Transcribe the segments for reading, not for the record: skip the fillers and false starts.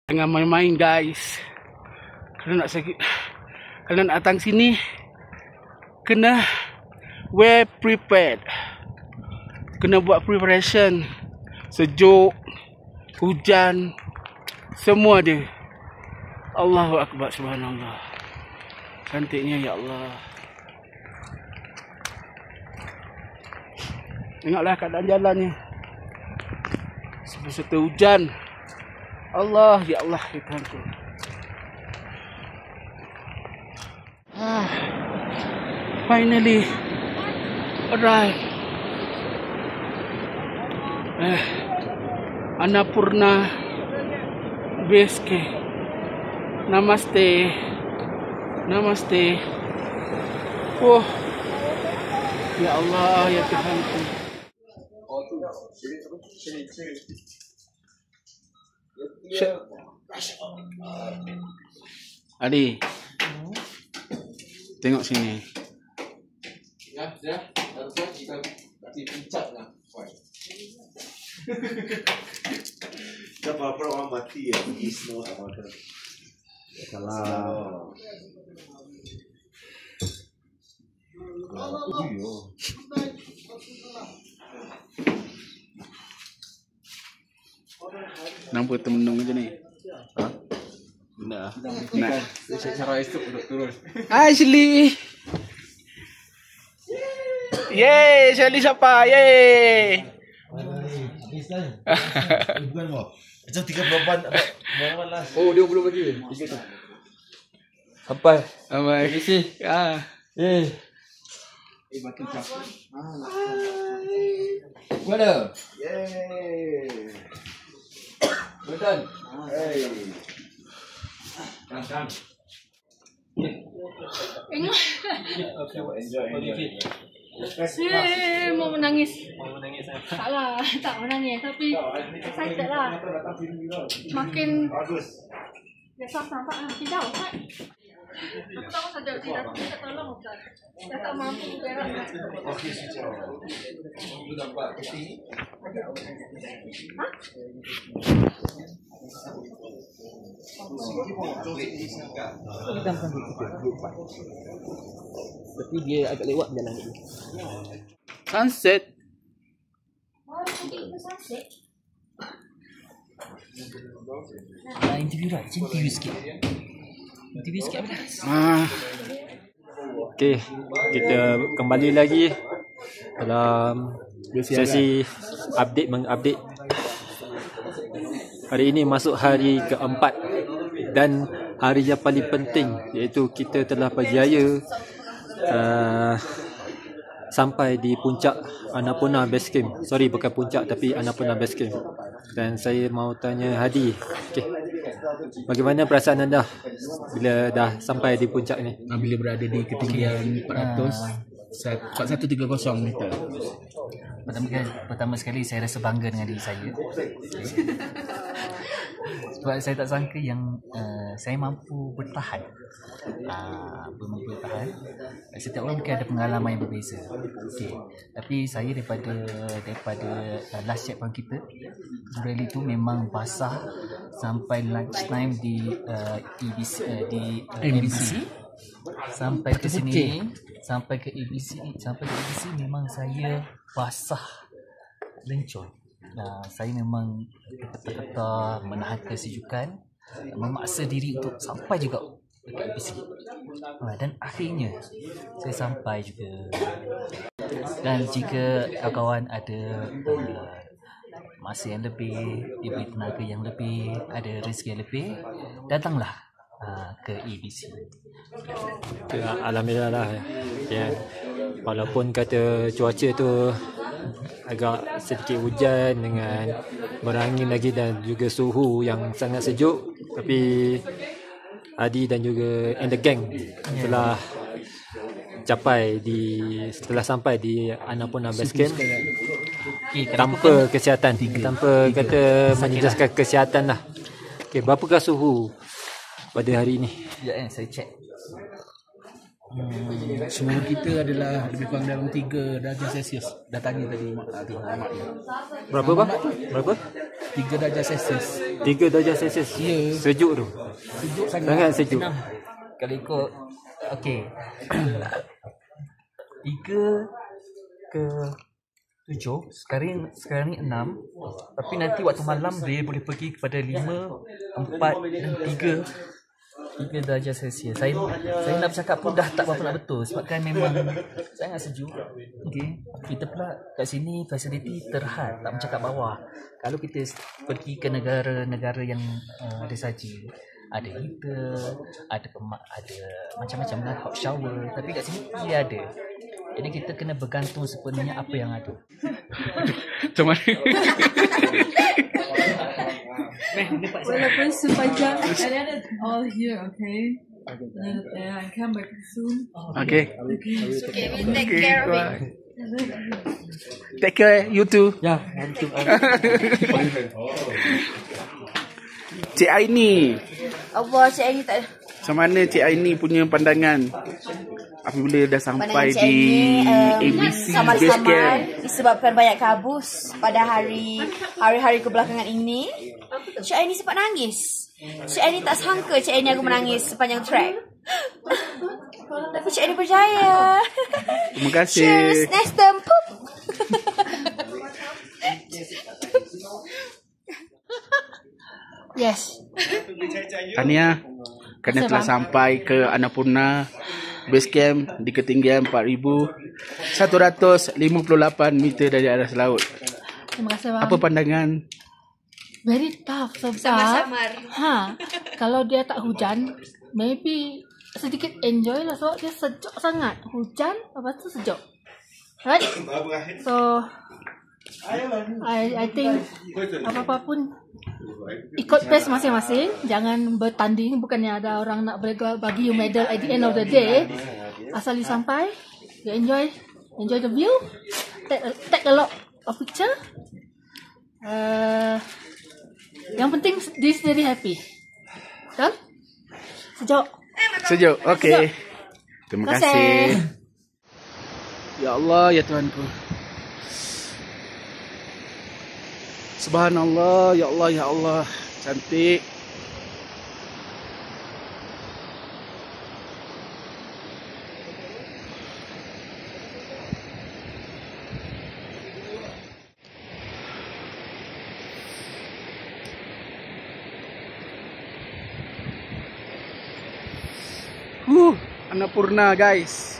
Jangan main-main guys. Kalau nak sakit, kalau nak datang sini kena well prepared. Kena buat preparation. Sejuk, hujan, semua ada. Allahu Akbar, subhanallah. Cantiknya ya Allah. Tengoklah keadaan jalan ni. Serta hujan. Allah, ya Allah, ya Tuhanku. Finally arrived. Annapurna Base Camp. Namaste. Namaste. Oh, ya Allah, ya Tuhanku. Adi, tengok sini. Siapa orang mati ya? Isno apa tu? Salah. Nampak temenung macam ni. Ha? Benar. Nah. Cara esok untuk turun. Ashley. Yeay, Ashley siapa? Yeay. Habis dah. Bukan mau. Macam 38 berapa last? Oh, dia belum lagi. 3 tu. Sampai. Amai. Isi. Eh. Batu capur. Mana? Yeay. Betul. Hey. Kan. Saya mau menangis. Taklah, tak menangis tapi excited lah. Makin besar nampak lah. Tidak, Ustaz. Betul saja tidak tolong Ustaz. Saya tak mampu berak. Okey, sejauh. Sudah dapat peti. Hah? Tapi dia agak lewat jalan ni. Sunset. Oh, nanti itu sunset. Interview lah, interview sikit. Interview sikit apa dah? Okey, kita kembali lagi dalam sesi update mengupdate. Hari ini masuk hari keempat dan hari yang paling penting, iaitu kita telah berjaya sampai di puncak Annapurna Base Camp. Sorry, bukan puncak tapi Annapurna Base Camp. Dan saya mau tanya Hadi, okey, bagaimana perasaan anda bila dah sampai di puncak ni? Bila berada di ketinggian 4130 meter. Pertama sekali saya rasa bangga dengan diri saya. Sebab saya tak sangka yang saya mampu bertahan. Mampu bertahan. Setiap orang mungkin ada pengalaman yang berbeza. Okay. Tapi saya daripada last checkpoint kita, rally tu memang basah sampai lunch time di MBC. Sampai ke sini, sampai ke ABC memang saya basah lencur. Saya memang kata-kata menahan kesejukan, memaksa diri untuk sampai juga dekat ABC. Dan akhirnya saya sampai juga. Dan jika kawan-kawan ada masa yang lebih, diberi tenaga yang lebih, ada rezeki yang lebih, datanglah ke ABC. Alhamdulillah lah ya. Walaupun kata cuaca tu agak sedikit hujan dengan berangin lagi dan juga suhu yang sangat sejuk, tapi Adi dan juga and the gang telah sampai di Annapurna Base Camp tanpa kesihatan, tanpa kata menjejaskan kesihatan lah. Okey, berapakah suhu pada hari ini? Sekejap saya check. Suhu kita adalah lebih kurang dalam 3 darjah Celsius. Dah tanya tadi mak dia. Berapa bang? Berapa? 3 darjah Celsius. 3 darjah Celsius. Ya. Sejuk tu. Sejuk Sangat sejuk. Kalau ikut okey. 3 ke 7, sekarang ni 6. Tapi nanti waktu malam dia boleh pergi kepada 5, 4 dan 3 darjah Celsius. Saya nak bercakap pun dah tak berapa nak betul sebab kan memang sangat sejuk. Okey. Kita pula kat sini fasiliti terhad, tak bercakap bawah. Kalau kita pergi ke negara-negara yang ada saja, ada heater, ada macam-macam lah, hot shower, tapi kat sini tidak ada. Jadi kita kena bergantung sepenuhnya apa yang ada. Macam mana? Walaupun sepanjang all here, okay? Yeah, I come back soon. Okay. Okay. Okay, we take care of it. Take care, you too. Ya, Cik Aini. Allah, Cik Aini tak ada. Macam mana Cik Aini punya pandangan apabila dah sampai Pandangan Cik di Aini ABC Base samar-samar Camp? disebabkan banyak kabus pada hari-hari kebelakangan ini. Cik Aini sempat nangis. Cik Aini tak sangka Cik Aini aku menangis sepanjang track. Tapi Cik Aini berjaya. Terima kasih. Cheers, Nestum. Poop. Yes. Tahniah kerana telah sampai ke Annapurna Base Camp di ketinggian 4,158 meter dari atas laut. Terima kasih bang. Apa pandangan? Very tough sebab Samar-samar. Kalau dia tak hujan, maybe sedikit enjoy lah sebab dia sejuk sangat. Hujan, lepas tu sejuk. Right? So I think apa-apa pun ikut pace masing-masing. Jangan bertanding. Bukannya ada orang nak bagi you medal at the end of the day. Asal you sampai, you enjoy the view, take a lot of picture. Yang penting this very happy. Betul? Sejuk. Sejuk. Okey. Terima Terima kasih. kasih. Ya Allah, ya Tuhanku. Subhanallah, ya Allah, ya Allah. Cantik. Annapurna guys.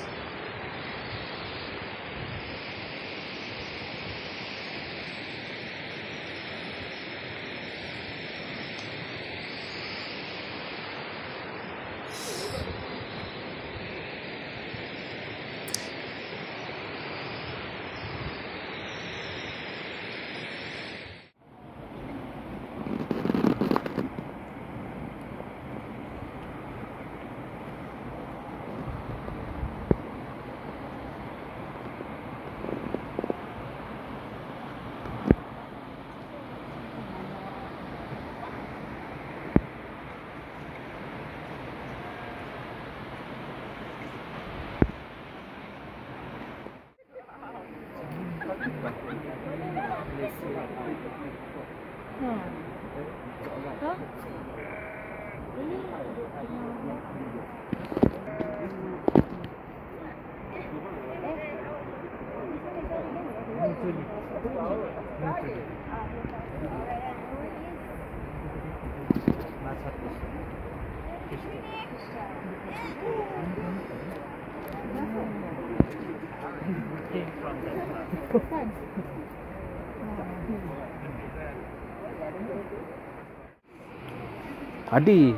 Hadi.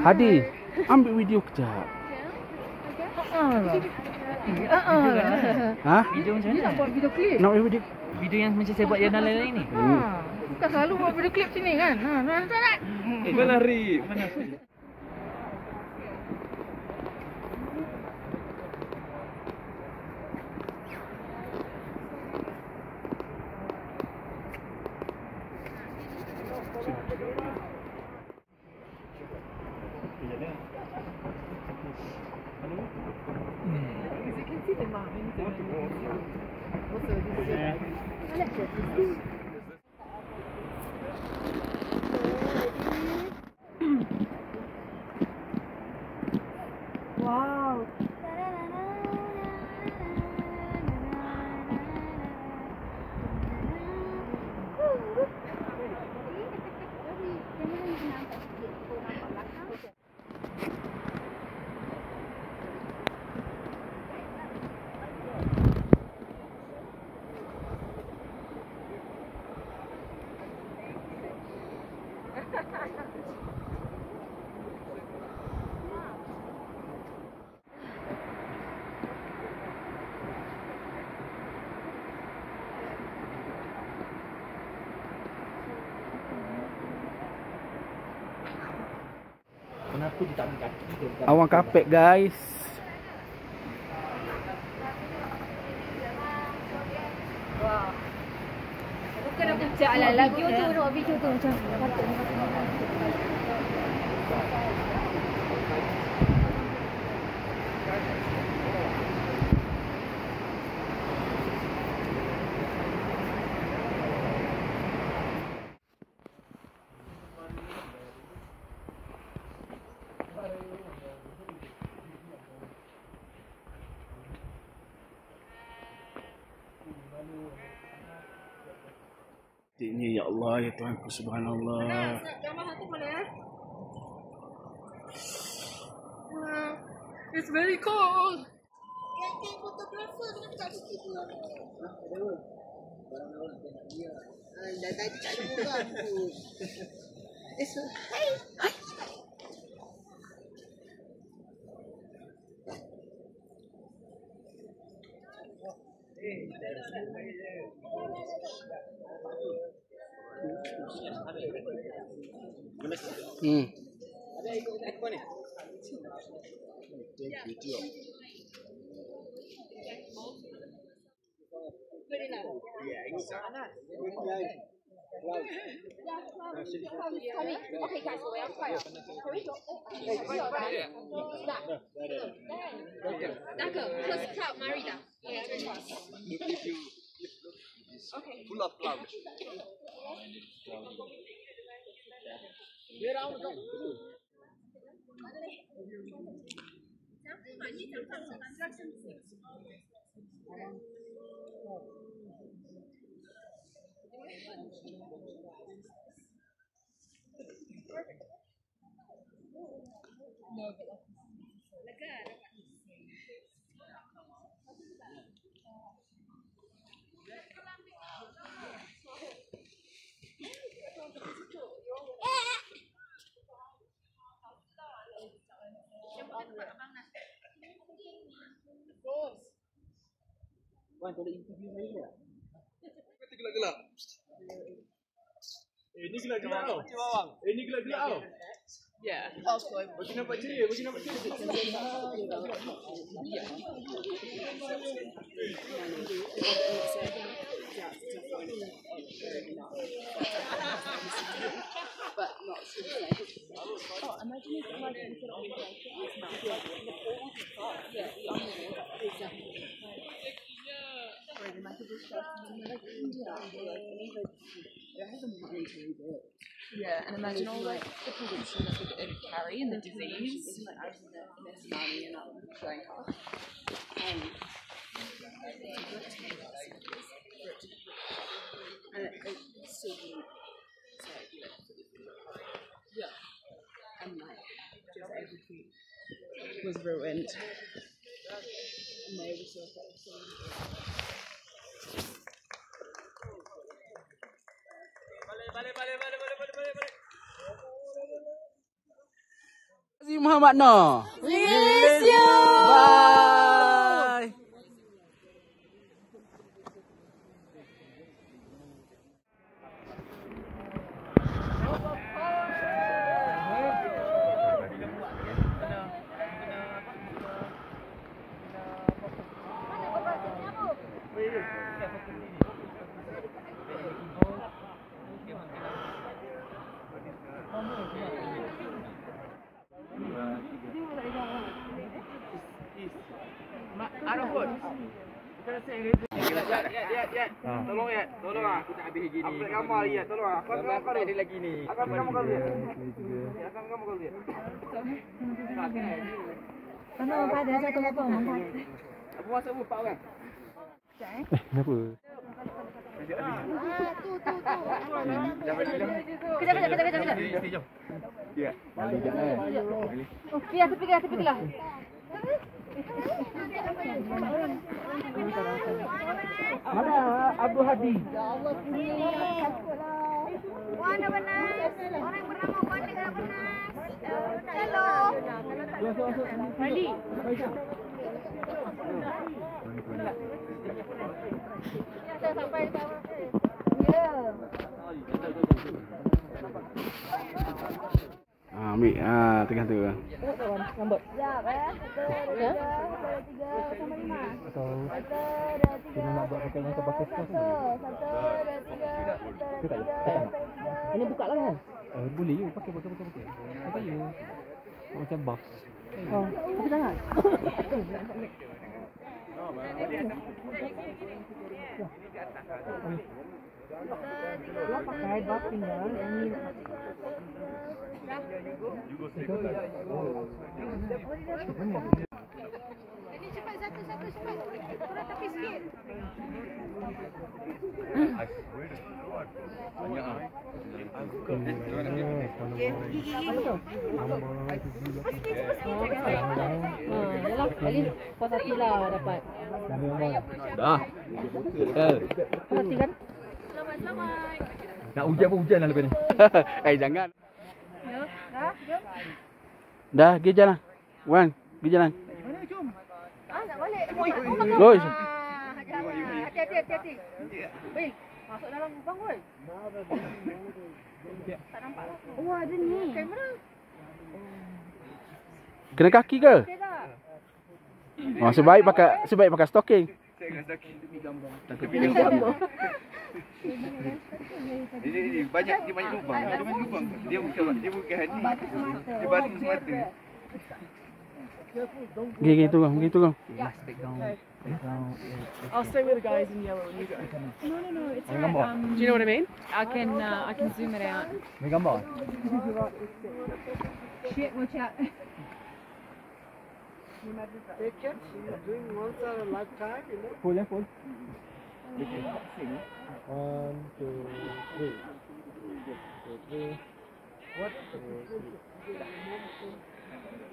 Hadi, ambil video kejap. Ha? Video macam mana? Nak buat video klip. Nak buat video? Video yang macam saya buat yang lain-lain ni. Kita selalu buat video klip sini kan. Tak. Lari. Mana? Wow. Kenapa dia tak ambil kaki dia? Awan kapek guys. Wow. Bukan nak pecah lah lagi tu nak video tu macam patut. Ya Allah, ya Tuhanku subhanallah. Gambar hantu mana ya? It's very cold. Yang fotografer dengan tak sikit tu. Dah tadi tak ada orang tu. Hai. Hai. Ada ikut apa ni? Video. Ya, ini sana. Okay guys, 我要快了。那个 First Club Marida. Okay. Full of cloud. Wan, boleh interview saya tak? Kita gelak-gelak. Ni gelak-gelak tau. Ni gelak-gelak tau. Yeah. Macam nampak ceria, macam nampak ceria. But not so like. Oh, imagine if like you could only like it's not yeah. Exactly. Or the might just stuff like it hasn't really good. Yeah, and imagine all like the pollution that it would carry and the disease. Like I was in the tsunami and I'm going off. And it's so deep. Yeah. And like just everything was ruined. And they were so affected. Muhammad Noh. Miss you. Bye. Tolong ya, tolong ah. Aku nak habis gini. Aku nak gambar ya, tolong ah. Aku ada lagi ni. Akan kamu kau lihat. Akan kamu kau lihat. Mana pada satu apa mana? Aku masuk buka orang. Kenapa? Kejap. Ya. Okey, tepi lah. Mana Abu Hadi? Ya Allah, Wana Benas. Orang yang bernama Wana dengan Benas. Hello. Bali. Ya, sampai tahu. Ya. Ambil. Tengah tu. Lambat. Sekejap Ya. 3 sama 5. Atau 1, 2, 3. kita nak buat pakai yang terbatas tu. 1, 2, 3. Ini buka lah kan? Boleh you pakai. Apa you? Macam box. Oh, tapi jangan. Dia pakai bak tinggal ini. Ini cepat satu cepat. Kurang tepi sikit. Banyak ah. Yalah, kali puas hati lah dapat. Dah. Puas hati kan? Nak hujan pun hujan lah lepas ni. Jangan. Ya, dah, jom. Dah, pergi jalan. Wan, pergi jalan. Nak balik. Oi. Hati-hati. Wei, masuk dalam lubang woi. Tak nampak lah. Oh, ada ni. Kamera. Kena kaki ke? Okey tak? Oh, sebaik pakai stocking. Ini banyak lubang. Dia bukan ni. Dia batu semata. Pergi turun. I'll stay with the guys in yellow and you go. No, it's alright. Do you know what I mean? I can zoom it out. Ambil gambar. Shit, watch out. Full. 1, 2, 3. What?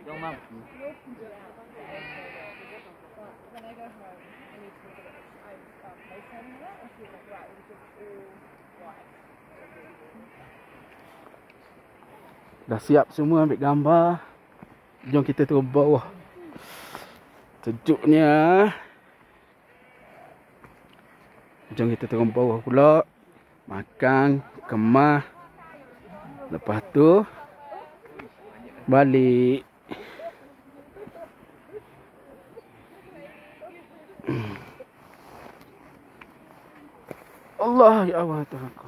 Jom mam. Dah siap semua ambil gambar. Jom kita turun bawah. Sejuknya. Jom kita turun bawah pula. Makan, kemas. Lepas tu balik. Allah, ya Allah Tuhan aku.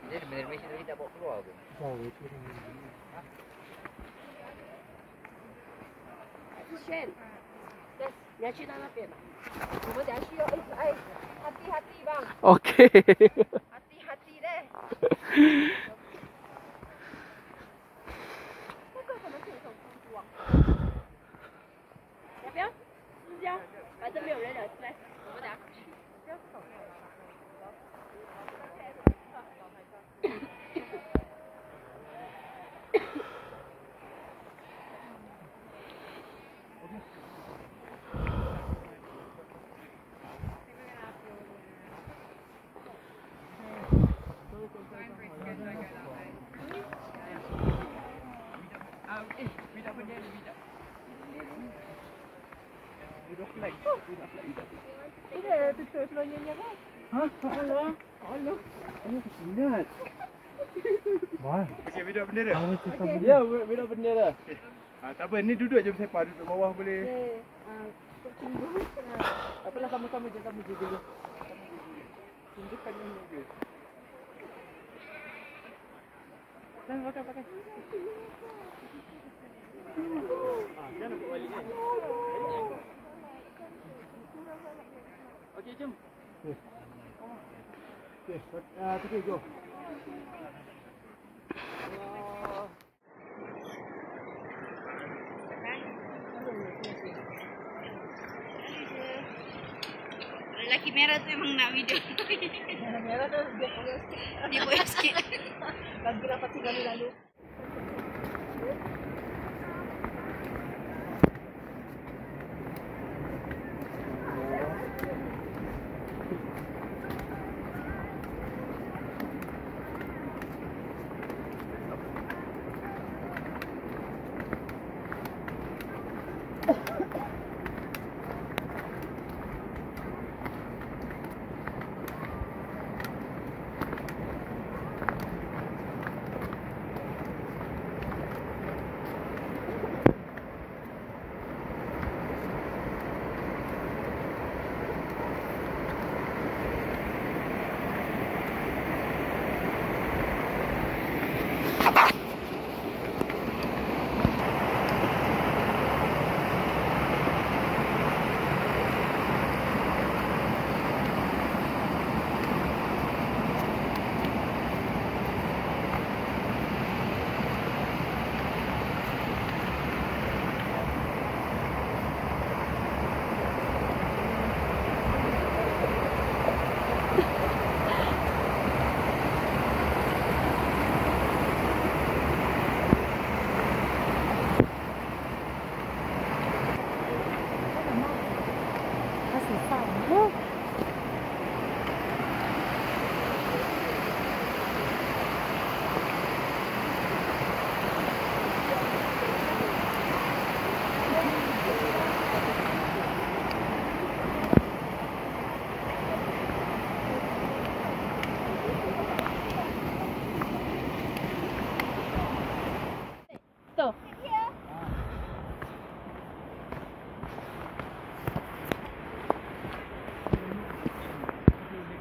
Dia benda mesin tadi tak bawa keluar ke? Shen. Yes, 你要去到那边吧。我们等下去哦。哎，hati-hati bang. Okey. Hati-hati deh.要不要？是这样，反正没有人了，来，我们等下去。不要走。Ini ada tutur nyanyi kan? Hah? Allah. Ingat. Wah. Okey, video bendera. Ya, benda dah. Tak apa, ni duduk je sepah, duduk bawah boleh. Apalah kamu je dulu. Tunjukkan ini je. Dan pakai. Jangan nak balik kan. Okey, jom. Okey, pergi jom. Lelaki merah tu memang nak video. Merah tu dia boleh sikit. Dia boleh sikit. Lagi dapat 3 kali lalu.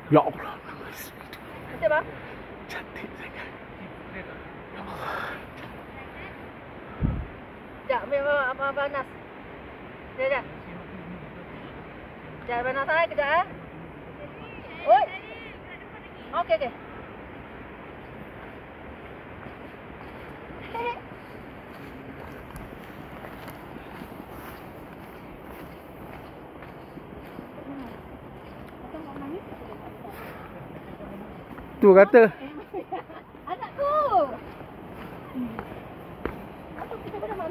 Ya Allah. Cantik bang? Cantik sangat. Ya Allah. Sekejap, ambil Abang Nas. Sekejap. Sekejap, Abang Nas lah, kejap eh. Oi. Okey. Tu kata. Anakku.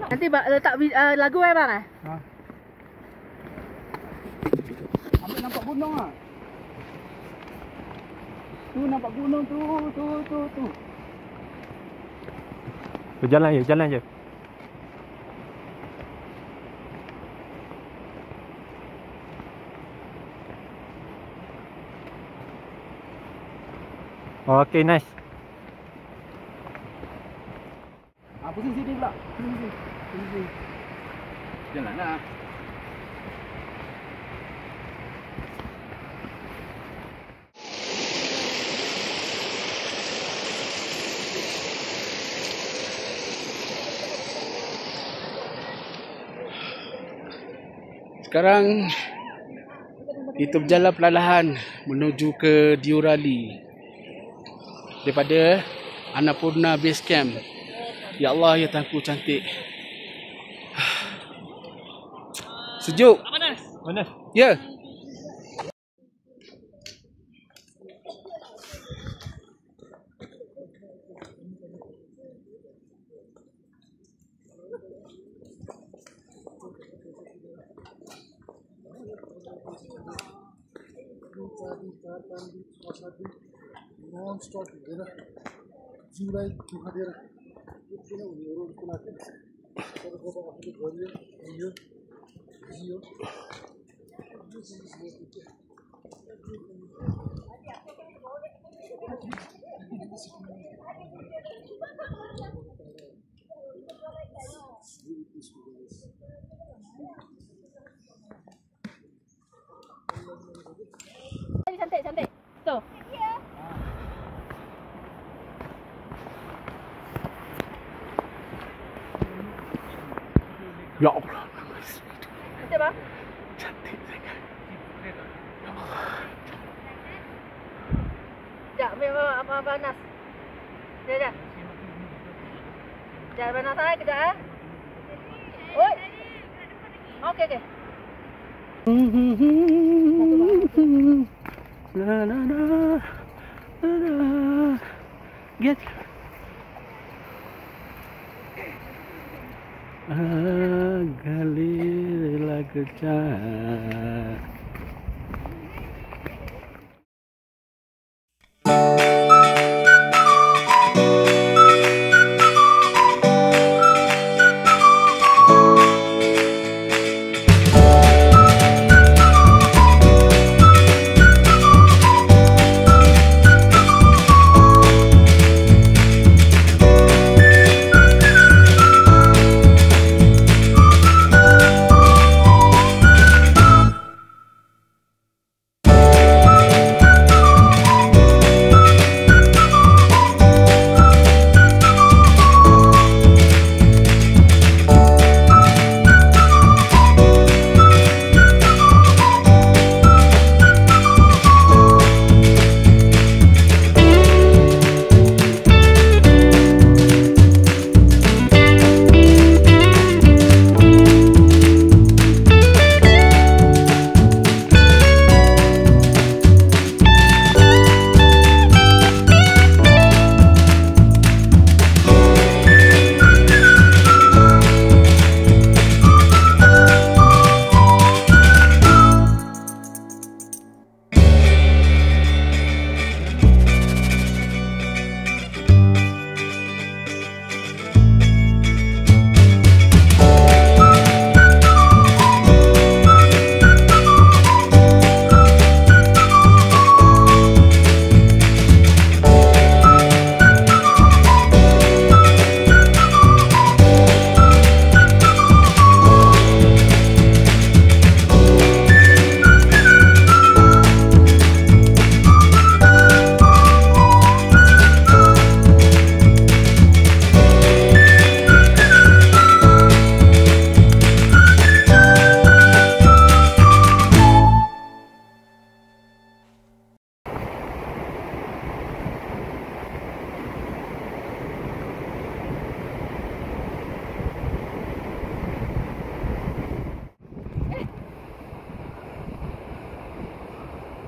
Nanti letak lagu bang eh? Ha. Ambil nampak gunung ah. Tu nampak gunung tu. Jalan je. Okay, nice. Pusing sini pula. Sini. Jalanlah. Sekarang kita berjalan perlahan menuju ke Diorali daripada Annapurna Base Camp. Ya Allah, ya Tuhanku cantik. Sejuk. Mana? Ya. Non-stop हेर जिउलाई दुःख दिएर किन उनीहरू कुराको तर जब आफूले गरियो जियो Cantik, cantik. Tuh. Ya Allah. Cantik, Bang? Cantik sangat. Ya Allah. Sekejap, ambil Abang Anas. Sekejap. Sekejap, Abang Anas lah. Kejap, eh. Oi. Okey, okey. La la la. La la. Get. Galir lagu cah.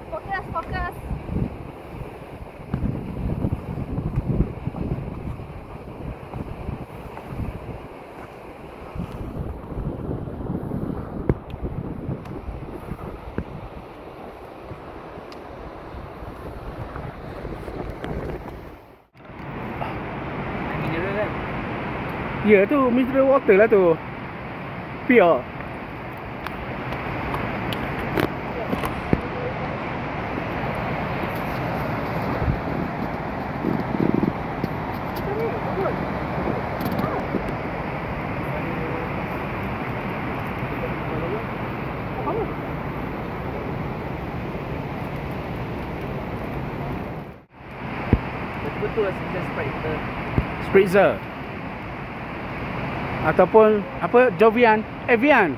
Fokus, fokus. Ya tu mineral water lah tu. Pure. Betul lah sekitar spritzer. Spritzer. Ataupun apa? Jovian, Evian.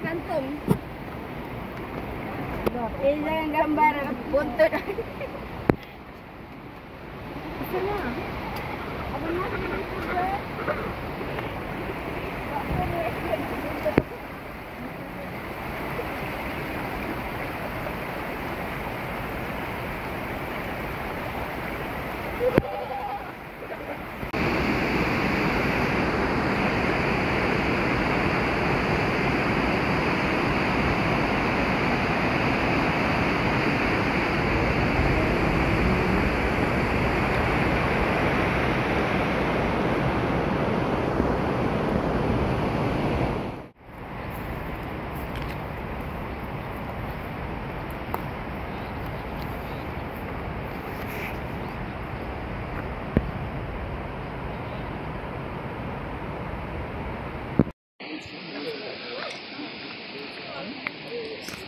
Kantung. Jangan gambar buntut.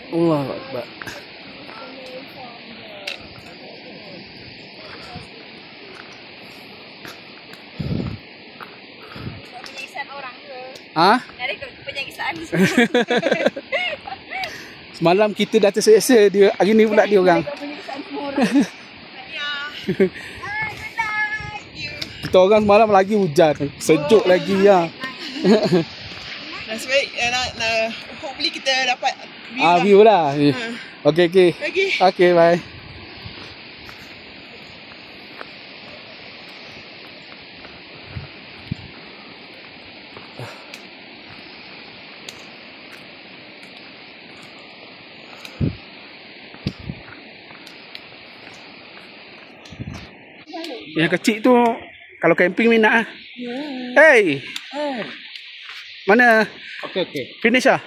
Allah Akbar. Penyiksaan orang ke? Ah? Ada penyiksaan. Semalam kita dah terseksa dia, hari ni pula dia orang. Penyiksaan semua orang. Kita orang semalam lagi hujan, sejuk lagi ya. Nasib baik hopefully kita dapat view Ah, view lah. Okey. Okey, bye. Yang kecil tu kalau camping minat ah. Hey. Mana? Okey. Finish ah.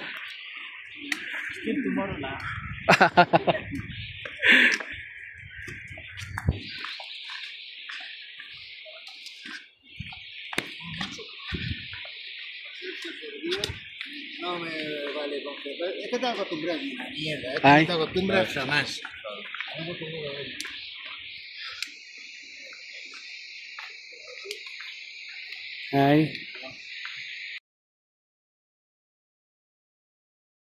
Still tomorrow lah. No me vale comprar. Es que estaba acostumbrado a una mierda. Ay. Estaba acostumbrado jamás. Hai.